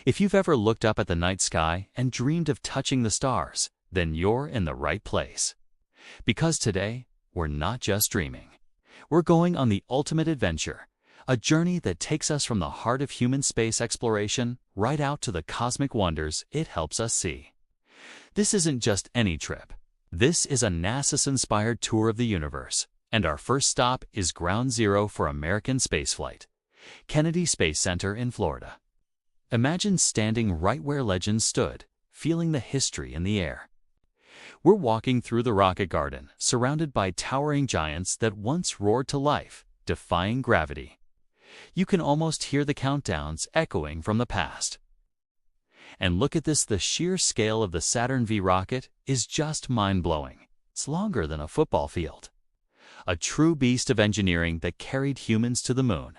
If you've ever looked up at the night sky and dreamed of touching the stars, then you're in the right place. Because today, we're not just dreaming. We're going on the ultimate adventure, a journey that takes us from the heart of human space exploration right out to the cosmic wonders it helps us see. This isn't just any trip. This is a NASA-inspired tour of the universe, and our first stop is Ground Zero for American spaceflight, Kennedy Space Center in Florida. Imagine standing right where legends stood, feeling the history in the air. We're walking through the rocket garden, surrounded by towering giants that once roared to life, defying gravity. You can almost hear the countdowns echoing from the past. And look at this, the sheer scale of the Saturn V rocket is just mind-blowing. It's longer than a football field. A true beast of engineering that carried humans to the moon.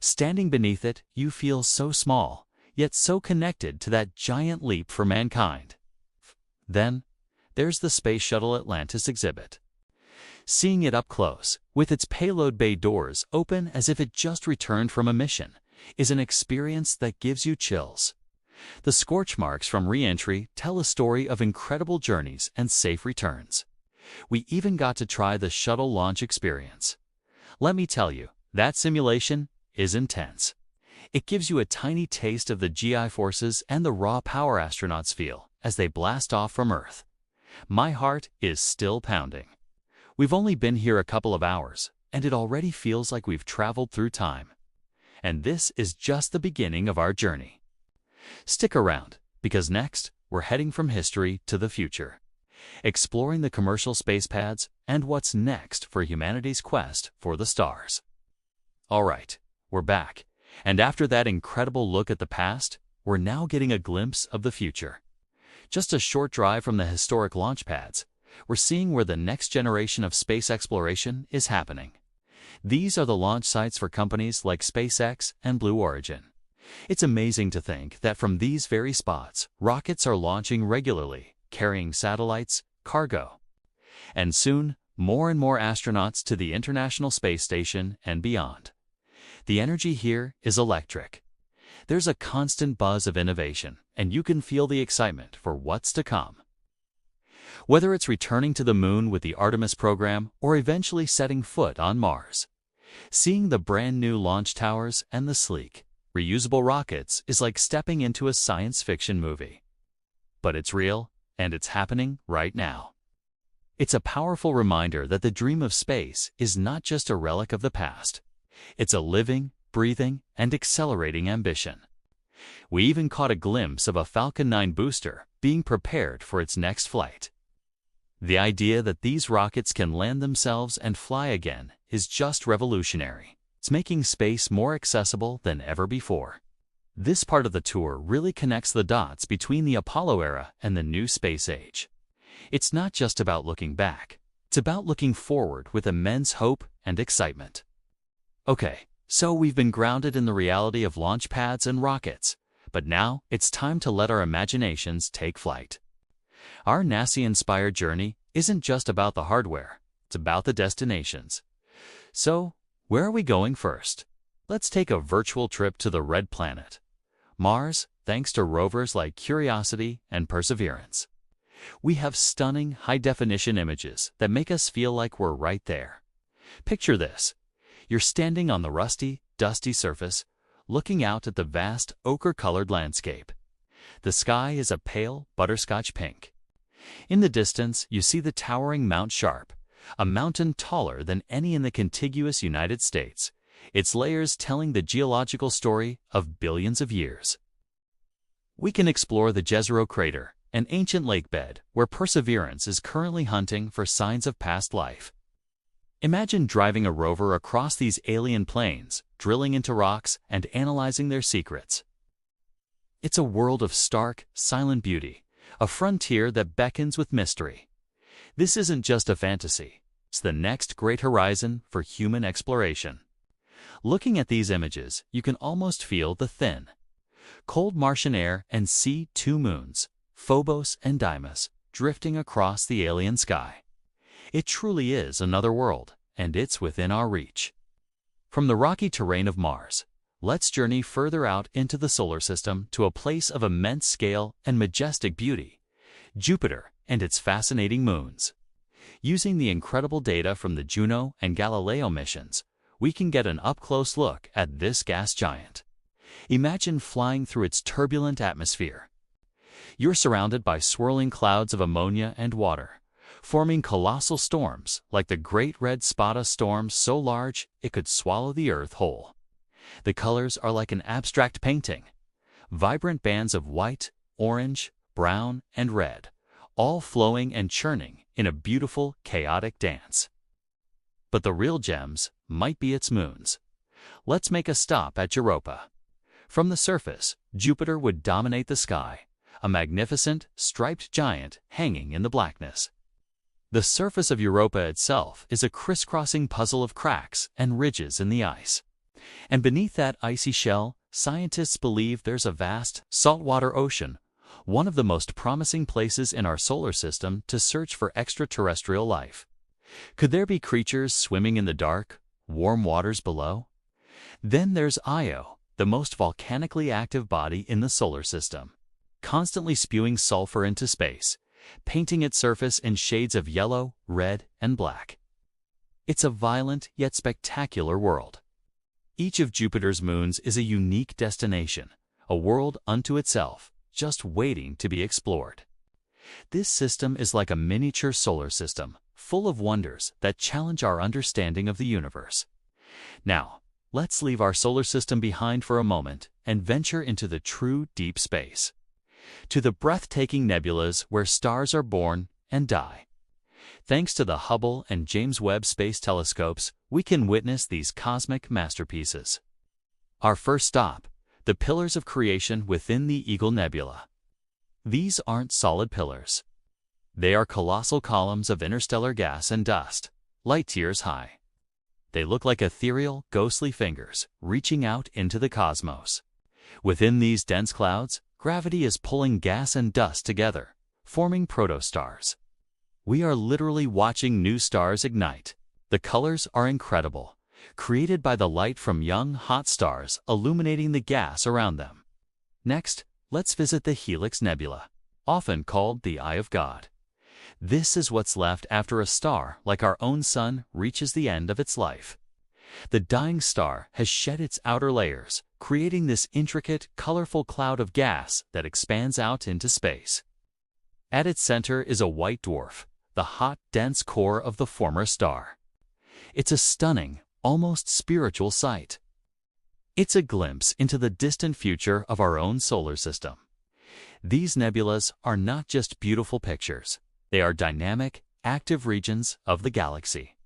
Standing beneath it, you feel so small, yet so connected to that giant leap for mankind. Then, there's the Space Shuttle Atlantis exhibit. Seeing it up close, with its payload bay doors open as if it just returned from a mission, is an experience that gives you chills. The scorch marks from re-entry tell a story of incredible journeys and safe returns. We even got to try the shuttle launch experience. Let me tell you, that simulation is intense. It gives you a tiny taste of the GI forces and the raw power astronauts feel as they blast off from Earth. My heart is still pounding. We've only been here a couple of hours, and it already feels like we've traveled through time. And this is just the beginning of our journey. Stick around, because next, we're heading from history to the future, exploring the commercial space pads and what's next for humanity's quest for the stars. All right, we're back, and after that incredible look at the past, we're now getting a glimpse of the future. Just a short drive from the historic launch pads, we're seeing where the next generation of space exploration is happening. These are the launch sites for companies like SpaceX and Blue Origin. It's amazing to think that from these very spots, rockets are launching regularly, carrying satellites, cargo, and soon, more and more astronauts to the International Space Station and beyond. The energy here is electric. There's a constant buzz of innovation, and you can feel the excitement for what's to come. Whether it's returning to the moon with the Artemis program or eventually setting foot on Mars, seeing the brand new launch towers and the sleek, reusable rockets is like stepping into a science fiction movie. But it's real, and it's happening right now. It's a powerful reminder that the dream of space is not just a relic of the past. It's a living, breathing, and accelerating ambition. We even caught a glimpse of a Falcon 9 booster being prepared for its next flight. The idea that these rockets can land themselves and fly again is just revolutionary. It's making space more accessible than ever before. This part of the tour really connects the dots between the Apollo era and the new space age. It's not just about looking back. It's about looking forward with immense hope and excitement. Okay, so we've been grounded in the reality of launch pads and rockets, but now it's time to let our imaginations take flight. Our NASA-inspired journey isn't just about the hardware, it's about the destinations. So, where are we going first? Let's take a virtual trip to the Red Planet, Mars, thanks to rovers like Curiosity and Perseverance. We have stunning high-definition images that make us feel like we're right there. Picture this. You're standing on the rusty, dusty surface, looking out at the vast, ochre-colored landscape. The sky is a pale, butterscotch pink. In the distance, you see the towering Mount Sharp, a mountain taller than any in the contiguous United States, its layers telling the geological story of billions of years. We can explore the Jezero crater, an ancient lake bed where Perseverance is currently hunting for signs of past life. Imagine driving a rover across these alien plains, drilling into rocks and analyzing their secrets. It's a world of stark, silent beauty, a frontier that beckons with mystery. This isn't just a fantasy, it's the next great horizon for human exploration. Looking at these images, you can almost feel the thin, cold Martian air and see two moons, Phobos and Deimos, drifting across the alien sky. It truly is another world, and it's within our reach. From the rocky terrain of Mars, let's journey further out into the solar system to a place of immense scale and majestic beauty, Jupiter and its fascinating moons. Using the incredible data from the Juno and Galileo missions, we can get an up-close look at this gas giant. Imagine flying through its turbulent atmosphere. You're surrounded by swirling clouds of ammonia and water, forming colossal storms like the Great Red Spot storm so large it could swallow the Earth whole. The colors are like an abstract painting. Vibrant bands of white, orange, brown, and red, all flowing and churning in a beautiful, chaotic dance. But the real gems might be its moons. Let's make a stop at Europa. From the surface, Jupiter would dominate the sky, a magnificent, striped giant hanging in the blackness. The surface of Europa itself is a crisscrossing puzzle of cracks and ridges in the ice. And beneath that icy shell, scientists believe there's a vast, saltwater ocean, one of the most promising places in our solar system to search for extraterrestrial life. Could there be creatures swimming in the dark, warm waters below? Then there's Io, the most volcanically active body in the solar system, constantly spewing sulfur into space, painting its surface in shades of yellow, red, and black. It's a violent yet spectacular world. Each of Jupiter's moons is a unique destination, a world unto itself, just waiting to be explored. This system is like a miniature solar system, full of wonders that challenge our understanding of the universe. Now, let's leave our solar system behind for a moment and venture into the true deep space, to the breathtaking nebulas where stars are born and die. Thanks to the Hubble and James Webb Space telescopes, we can witness these cosmic masterpieces. Our first stop, the pillars of creation within the Eagle Nebula. These aren't solid pillars. They are colossal columns of interstellar gas and dust, light-years high. They look like ethereal, ghostly fingers reaching out into the cosmos. Within these dense clouds, gravity is pulling gas and dust together, forming protostars. We are literally watching new stars ignite. The colors are incredible, created by the light from young, hot stars illuminating the gas around them. Next, let's visit the Helix Nebula, often called the Eye of God. This is what's left after a star like our own Sun reaches the end of its life. The dying star has shed its outer layers, creating this intricate, colorful cloud of gas that expands out into space. At its center is a white dwarf, the hot, dense core of the former star. It's a stunning, almost spiritual sight. It's a glimpse into the distant future of our own solar system. These nebulas are not just beautiful pictures. They are dynamic, active regions of the galaxy.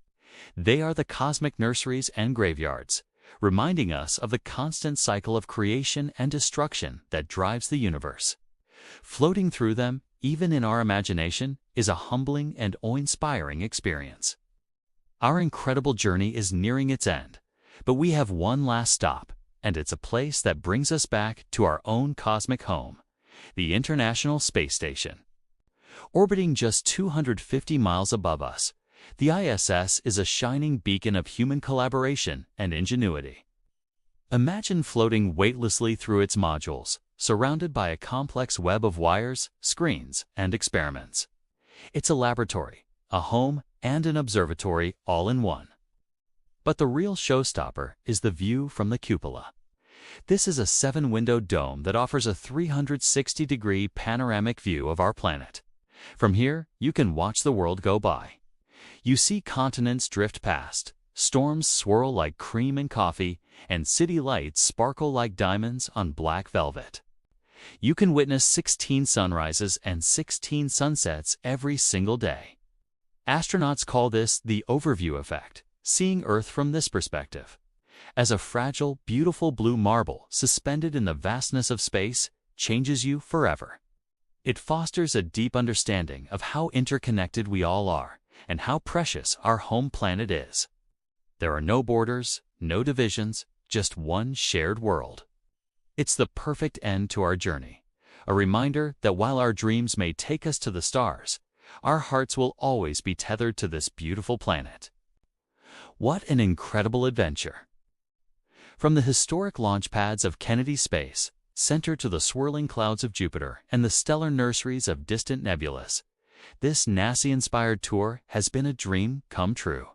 They are the cosmic nurseries and graveyards, reminding us of the constant cycle of creation and destruction that drives the universe. Floating through them, even in our imagination, is a humbling and awe-inspiring experience. Our incredible journey is nearing its end, but we have one last stop, and it's a place that brings us back to our own cosmic home, the International Space Station. Orbiting just 250 miles above us, the ISS is a shining beacon of human collaboration and ingenuity. Imagine floating weightlessly through its modules, surrounded by a complex web of wires, screens, and experiments. It's a laboratory, a home, and an observatory all in one. But the real showstopper is the view from the cupola. This is a 7-window dome that offers a 360-degree panoramic view of our planet. From here, you can watch the world go by. You see continents drift past, storms swirl like cream and coffee, and city lights sparkle like diamonds on black velvet. You can witness 16 sunrises and 16 sunsets every single day. Astronauts call this the overview effect, seeing Earth from this perspective. As a fragile, beautiful blue marble suspended in the vastness of space changes you forever. It fosters a deep understanding of how interconnected we all are and how precious our home planet is. There are no borders, no divisions, just one shared world. It's the perfect end to our journey, a reminder that while our dreams may take us to the stars, our hearts will always be tethered to this beautiful planet. What an incredible adventure! From the historic launch pads of Kennedy Space Center to the swirling clouds of Jupiter and the stellar nurseries of distant nebulas, this NASA-inspired tour has been a dream come true.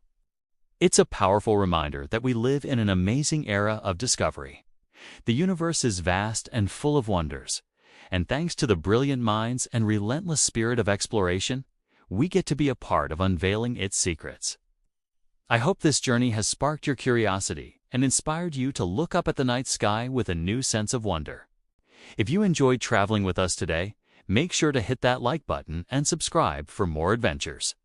It's a powerful reminder that we live in an amazing era of discovery. The universe is vast and full of wonders, and thanks to the brilliant minds and relentless spirit of exploration, we get to be a part of unveiling its secrets. I hope this journey has sparked your curiosity and inspired you to look up at the night sky with a new sense of wonder. If you enjoyed traveling with us today, make sure to hit that like button and subscribe for more adventures.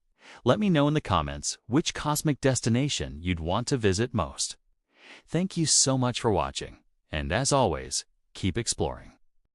Let me know in the comments which cosmic destination you'd want to visit most. Thank you so much for watching, and as always, keep exploring.